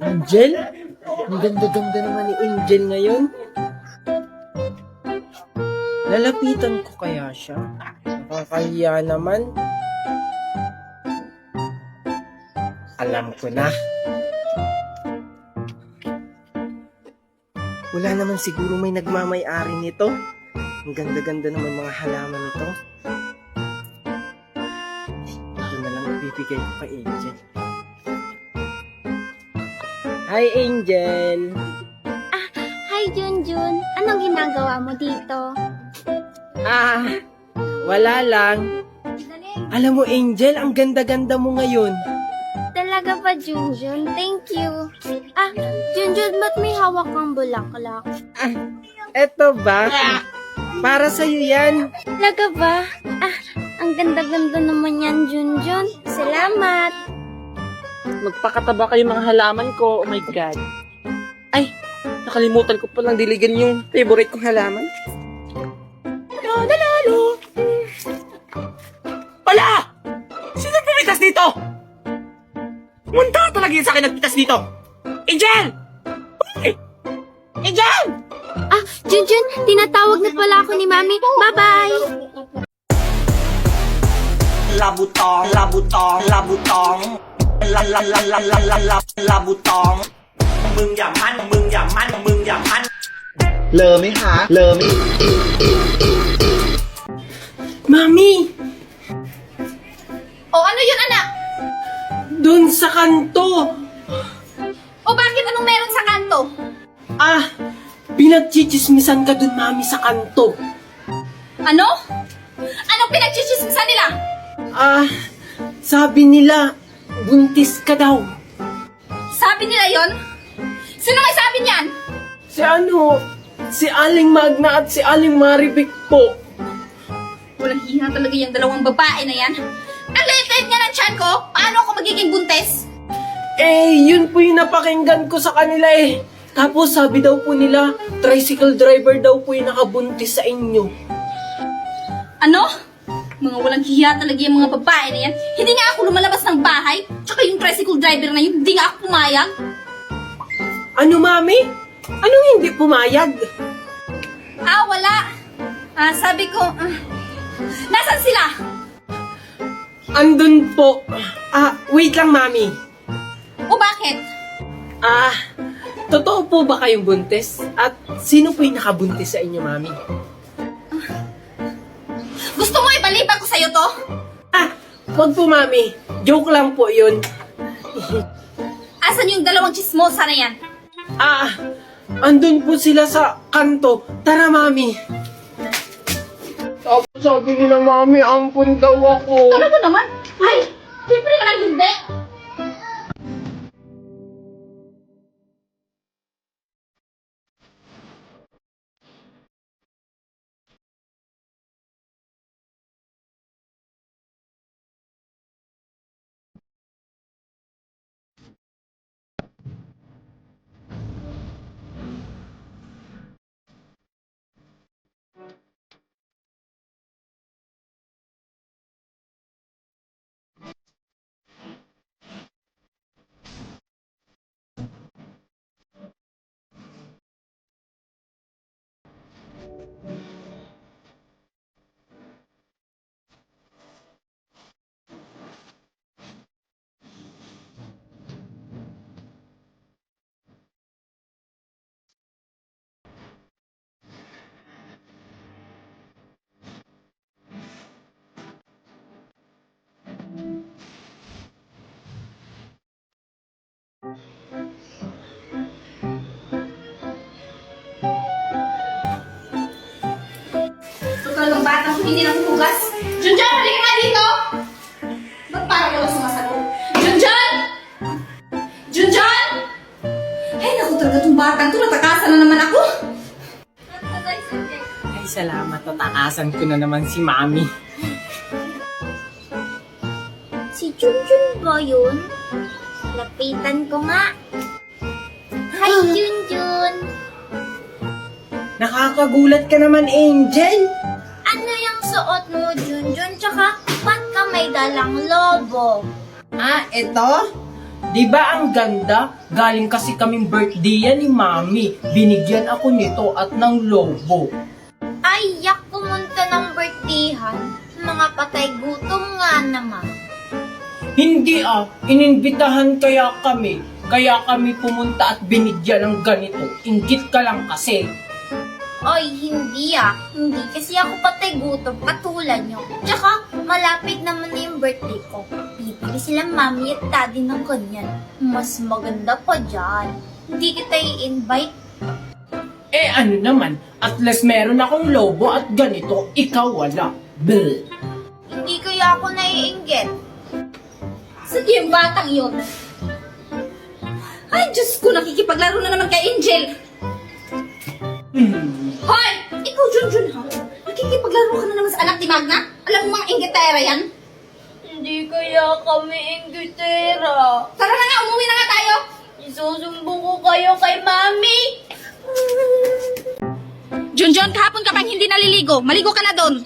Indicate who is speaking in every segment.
Speaker 1: Angel? Ang ganda-ganda naman ni Angel ngayon. Lalapitan ko kaya siya? Nakakahiya naman. Alam ko na. Wala naman siguro may nagmamay-ari nito. Ang ganda-ganda naman mga halaman nito. Ito na lang ibibigay ko kay Angel. Hi, Angel!
Speaker 2: Hi, Junjun. Anong ginagawa mo dito?
Speaker 1: Wala lang. Alam mo, Angel, ang ganda-ganda mo ngayon.
Speaker 2: Talaga ba, Junjun? Thank you. Junjun, ba't may hawak kang bulaklak?
Speaker 1: Eto ba? Para sa'yo yan.
Speaker 2: Talaga ba? Ang ganda-ganda naman yan, Junjun. Salamat.
Speaker 3: Magpakataba kayo mga halaman ko. Oh my God. Ay, nakalimutan ko palang diligan yung favorite kong halaman. Lalo. Wala! Sino pumitas dito? Munta talaga yun sa akin nagpitas dito. Angel! Uy! Angel!
Speaker 2: Junjun, tinatawag na pala ako ni Mami. Bye-bye!
Speaker 4: Labutong, labutong, labutong. Labutong. Mừngอย่ามัน
Speaker 5: เลอไหมคะเลอไหม
Speaker 1: Mami!
Speaker 6: Ano yun, anak?
Speaker 1: Dun sa kanto!
Speaker 6: Bakit anong meron sa kanto?
Speaker 1: Pinagchichismisan ka dun, Mami, sa kanto.
Speaker 6: Ano? Anong pinagchichismisan nila?
Speaker 1: Sabi nila, buntis ka daw.
Speaker 6: Sabi nila yon? Sino may sabi niyan?
Speaker 1: Si Aling Magna at si Aling Maribik po.
Speaker 6: Walang hiya talaga yung dalawang babae na yan. Ang liit-liit nga ng tiyan ko, paano ako magiging buntis?
Speaker 1: Yun po yung napakinggan ko sa kanila eh. Tapos sabi daw po nila, tricycle driver daw po yung nakabuntis sa inyo.
Speaker 6: Ano? Mga walang hiya talaga yung mga babae na yan. Hindi nga ako lumalabas ng bahay. Tsaka yung tricycle driver na yun, hindi nga ako pumayag.
Speaker 1: Ano, Mami? Anong hindi pumayag?
Speaker 6: Wala. Sabi ko, nasan sila?
Speaker 1: Andun po. Wait lang, Mami.
Speaker 6: Bakit?
Speaker 1: Totoo po ba kayong buntis? At sino po yung nakabuntis sa inyo, Mami?
Speaker 6: Gusto mo ipaliban ko sa'yo to?
Speaker 1: Wag po, Mami. Joke lang po yun.
Speaker 6: Asan yung dalawang chismosa na yan?
Speaker 1: Andun po sila sa kanto. Tara, Mami. Tapos sabi nila, Mami, ampun daw ako.
Speaker 6: Talaga naman? Ay, siyempre ka lang hindi. Ikaw ng batang hindi nakuhugas. Junjun, halika nga dito! Ba't parang wala sumasagot? Junjun! Junjun! Ay, naku talaga itong batang ito. Natakasan na naman ako.
Speaker 1: Ay, salamat. Tatakasan ko na naman si Mami.
Speaker 2: Si Junjun ba yun? Lapitan ko nga. Hi, Junjun!
Speaker 1: Nakakagulat ka naman, Angel.
Speaker 2: Ano yung suot mo, Junjun? Tsaka, ba't ka may dalang lobo?
Speaker 1: Ito? Di ba ang ganda? Galing kasi kaming birthday yan ni Mami. Binigyan ako nito at ng lobo.
Speaker 2: Ay, yak pumunta ng birthdayhan. Mga patay gutom nga naman.
Speaker 1: Hindi ininbitahan kaya kami. Kaya kami pumunta at binigyan ng ganito. Inggit ka lang kasi.
Speaker 2: Ay, hindi Hindi kasi ako patay gutom katulad nyo. Tsaka, malapit naman na yung birthday ko. Bibili sila mami at daddy ng ganyan. Mas maganda pa dyan. Hindi kita i-invite.
Speaker 1: Eh ano naman, at least meron akong lobo at ganito, ikaw wala. Bleh.
Speaker 2: Hindi kaya ako naiinggit.
Speaker 6: Sige, yung batang yun. Ay, Diyos ko, nakikipaglaro na naman kay Angel. Hoy! Ikaw, Junjun, ha? Nakikipaglaro ka na naman sa anak ni Magna? Alam mo mga inggitera yan?
Speaker 2: Hindi kaya kami inggitera.
Speaker 6: Tara na nga, umuwi na nga tayo!
Speaker 2: Isusumbong ko kayo kay mami.
Speaker 6: Junjun, kahapon ka bang hindi naliligo? Maligo ka na doon!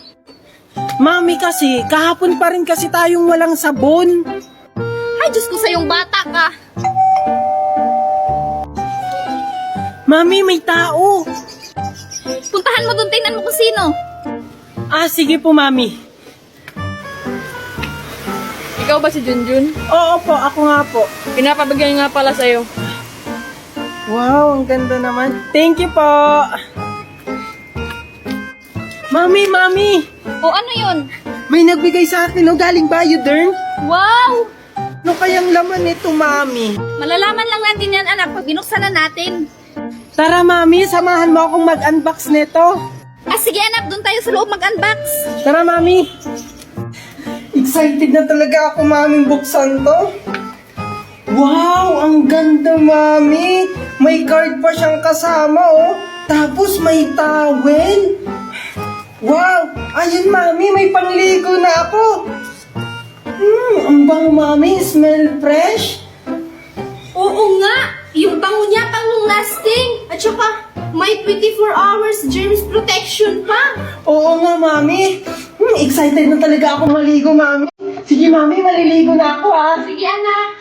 Speaker 1: Mami kasi, kahapon pa rin kasi tayong walang sabon.
Speaker 6: Ay, Diyos ko, sayong bata ka!
Speaker 1: Mami, may tao.
Speaker 6: Puntahan mo doon, tingnan mo kung sino.
Speaker 1: Sige po, Mami.
Speaker 5: Ikaw ba si Junjun?
Speaker 1: Oo po, ako nga po.
Speaker 5: Pinapabigyan nga pala sa'yo.
Speaker 1: Wow, ang ganda naman. Thank you po. Mami!
Speaker 6: O ano yun?
Speaker 1: May nagbigay sa akin, galing Bayodern.
Speaker 6: Wow!
Speaker 1: Ano kayang laman nito, Mami?
Speaker 6: Malalaman lang natin yan, anak, pag binuksan na natin.
Speaker 1: Tara, Mami, samahan mo akong mag-unbox nito.
Speaker 6: Sige anak, doon tayo sa loob mag-unbox.
Speaker 1: Tara, Mami. Excited na talaga ako, Mami, buksan to. Wow, ang ganda, Mami. May card pa siyang kasama, oh. Tapos may towel. Wow, ayun, Mami, may pangligo na ako. Ang bango, Mami. Smell fresh.
Speaker 6: Oo nga, yung bango niya pang lasting. At saka, may 24 hours germs protection pa.
Speaker 1: Oo nga, Mami. Excited na talaga ako maligo, Mami. Sige, Mami, maliligo na ako, ha.
Speaker 6: Sige anak.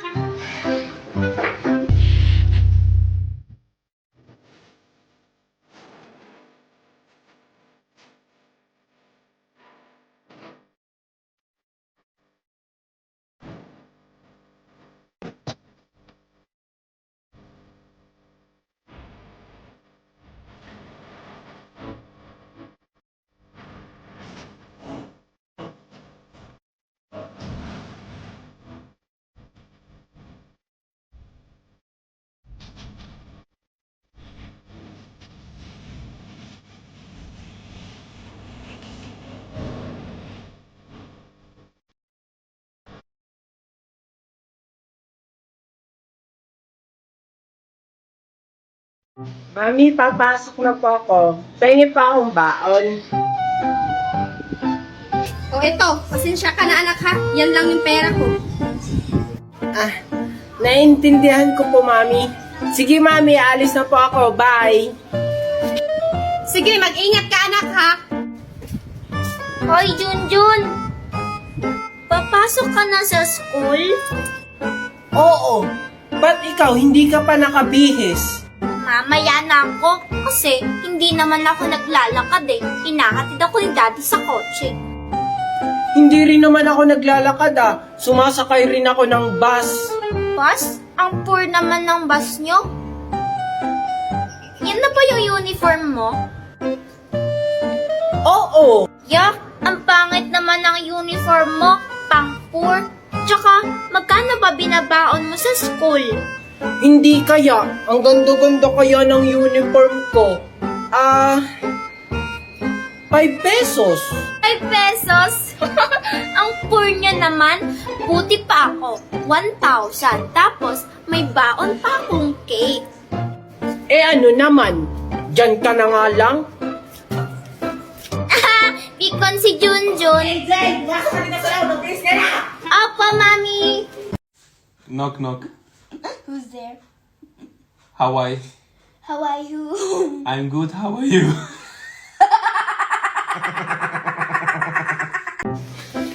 Speaker 1: Mami, papasok na po ako. Pahingi pa akong baon.
Speaker 6: O eto, pasensya ka na anak ha. Yan lang yung pera ko.
Speaker 1: Naiintindihan ko po, Mami. Sige, Mami, alis na po ako. Bye.
Speaker 6: Sige, mag-ingat ka anak ha.
Speaker 2: Hoy, Junjun. Papasok ka na sa school?
Speaker 1: Oo. Ba't ikaw, hindi ka pa nakabihis?
Speaker 2: Mamaya na ako. Kasi hindi naman ako naglalakad eh. Hinahatid ako ni daddy sa kotse.
Speaker 1: Hindi rin naman ako naglalakad, Sumasakay rin ako ng bus.
Speaker 2: Bus? Ang poor naman ng bus nyo. Yan na ba yung uniform mo?
Speaker 1: Oo.
Speaker 2: Yak, ang pangit naman ng uniform mo. Pang poor. Tsaka, magkano ba binabaon mo sa school?
Speaker 1: Hindi kaya. Ang ganda-ganda kaya ng uniform ko. 5 pesos.
Speaker 2: 5 pesos? Ang poor niya naman. Buti pa ako. 1,000. Tapos, may baon pa akong cake.
Speaker 1: Ano naman? Diyan ka na nga lang.
Speaker 2: Pikon si Junjun. Opo, Mami.
Speaker 7: Knock knock.
Speaker 2: Who's there?
Speaker 7: How are you?
Speaker 2: How are you?
Speaker 7: I'm good. How are you?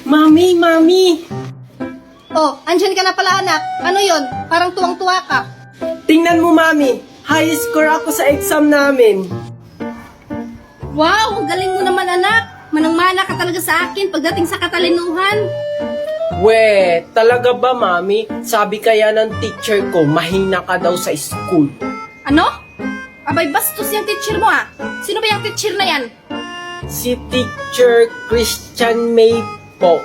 Speaker 1: Mami!
Speaker 6: Oh, andyan ka na pala anak. Ano yon? Parang tuwang-tuwa ka.
Speaker 1: Tingnan mo, Mami. High score ako sa exam namin.
Speaker 6: Wow, ang galing mo naman anak. Manang-mana ka talaga sa akin pagdating sa katalinuhan.
Speaker 1: We, talaga ba, Mami? Sabi kaya ng teacher ko, mahina ka daw sa school.
Speaker 6: Ano? Abay, bastos yung teacher mo ah. Sino ba yung teacher na yan?
Speaker 1: Si Teacher Christian May po.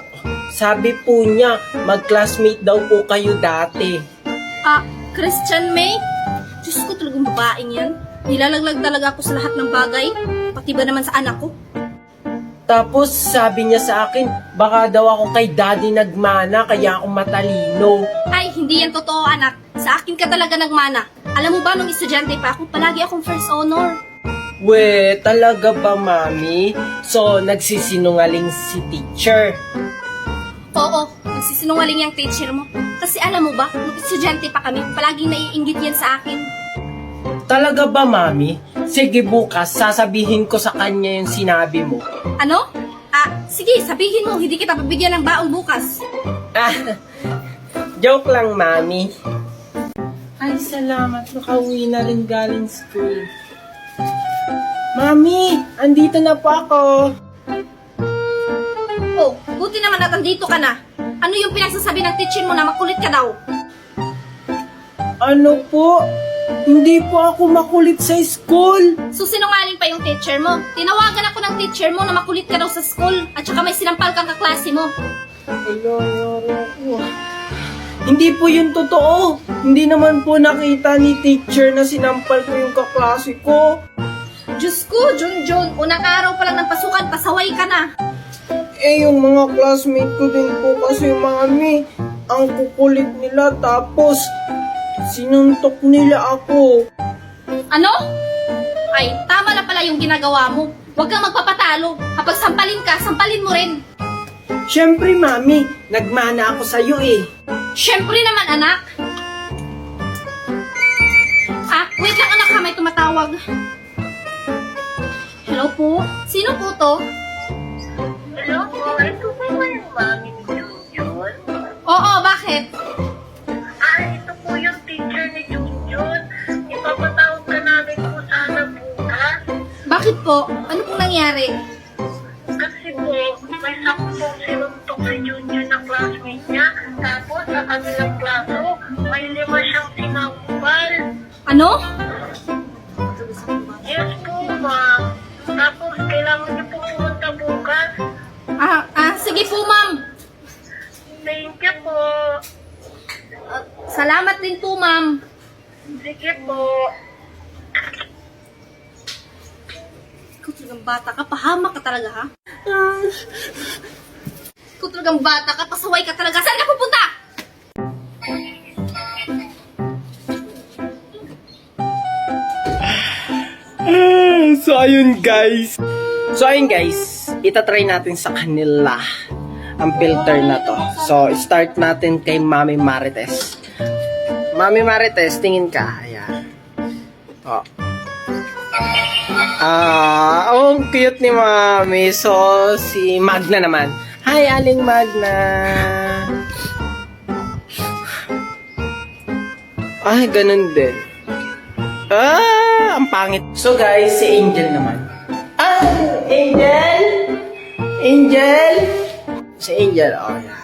Speaker 1: Sabi po niya, mag-classmate daw po kayo dati.
Speaker 6: Ah, Christian May? Diyos ko talagang babaeng yan. Nilalaglag talaga ako sa lahat ng bagay. Pati ba naman sa anak ko?
Speaker 1: Tapos sabi niya sa akin, baka daw ako kay daddy nagmana, kaya ako matalino.
Speaker 6: Ay, hindi yan totoo anak. Sa akin ka talaga nagmana. Alam mo ba, nung estudyante pa ako, palagi akong first honor.
Speaker 1: We, talaga ba, Mami? So, nagsisinungaling si teacher.
Speaker 6: Oo, nagsisinungaling yung teacher mo. Kasi alam mo ba, nung estudyante pa kami, palaging naiinggit yan sa akin.
Speaker 1: Talaga ba, Mami? Sige, bukas, sasabihin ko sa kanya yung sinabi mo.
Speaker 6: Ano? Ah, sige, sabihin mo, hindi kita pabigyan ng baon bukas.
Speaker 1: Ah, joke lang, Mami. Ay, salamat. Nakauwi na rin galing school. Mami, andito na po ako.
Speaker 6: Oh, buti naman at andito ka na. Ano yung pinagsasabi ng teacher mo na makulit ka daw?
Speaker 1: Ano po? Hindi po ako makulit sa school.
Speaker 6: So sinungaling pa yung teacher mo. Tinawagan ako ng teacher mo na makulit ka daw sa school at saka may sinampal kang kaklase mo.
Speaker 1: Hello, Yoro. Hindi po yun totoo. Hindi naman po nakita ni teacher na sinampal ko yung kaklase ko.
Speaker 6: Diyos ko, Junjun, unang araw pa lang ng pasukan, pasaway ka na.
Speaker 1: Eh, yung mga classmate ko din po kasi, Mami, ang kukulit nila tapos sinuntok nila ako.
Speaker 6: Ano? Ay, tama na pala yung ginagawa mo. Huwag kang magpapatalo. Kapag sampalin ka, sampalin mo rin.
Speaker 1: Siyempre, Mami, nagmana ako sa'yo eh.
Speaker 6: Siyempre naman, anak. Ah, wait lang anak ha, may tumatawag. Hello po? Sino po to?
Speaker 8: Hello po, ito po ba yung mami ni Junjun?
Speaker 6: Oo, bakit?
Speaker 8: Ito po yung teacher ni Junjun. Ipapatawag ka namin po sana bukas.
Speaker 6: Bakit po? Ano pong nangyari?
Speaker 8: Kasi po, may sampung sinuntok si Junjun na classmate niya. Tapos sa kanilang klaso, may 5 siyang sinampal.
Speaker 6: Ano?
Speaker 8: Yes po, ma'am. Tapos kailangan niyo po pumunta bukas.
Speaker 6: Sige po, ma'am.
Speaker 8: Thank you po.
Speaker 6: Salamat din po, ma'am.
Speaker 8: Sige po.
Speaker 6: Ikaw talagang bata ka, pahamak ka talaga, ha? Ikaw talagang bata ka, pasaway ka talaga. Saan ka pupunta?
Speaker 1: So, ayun guys. Itatry natin sa kanila ang filter na to. So, start natin kay Mami Marites. Mami Marites, tingin ka. Ayan. Oh. Ang cute ni Mami. So, si Magna naman. Hi, Aling Magna. Ay, ganun din. Ang pangit. So guys, si Angel naman. Angel! Angel! Si Angel, oh yan.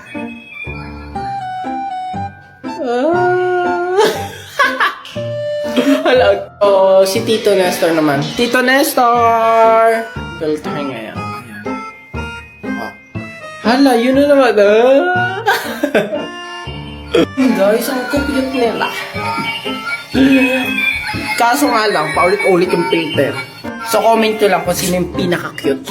Speaker 1: Hello. Oh, si Tito Nestor naman. Tito Nestor! Filter ngayon. Ayan. Oh. Hala, yun na naman. Guys, ang cute nila. Kaso nga lang, paulit-ulit yung filter. So, comment nyo lang kung sino yung pinaka-cute.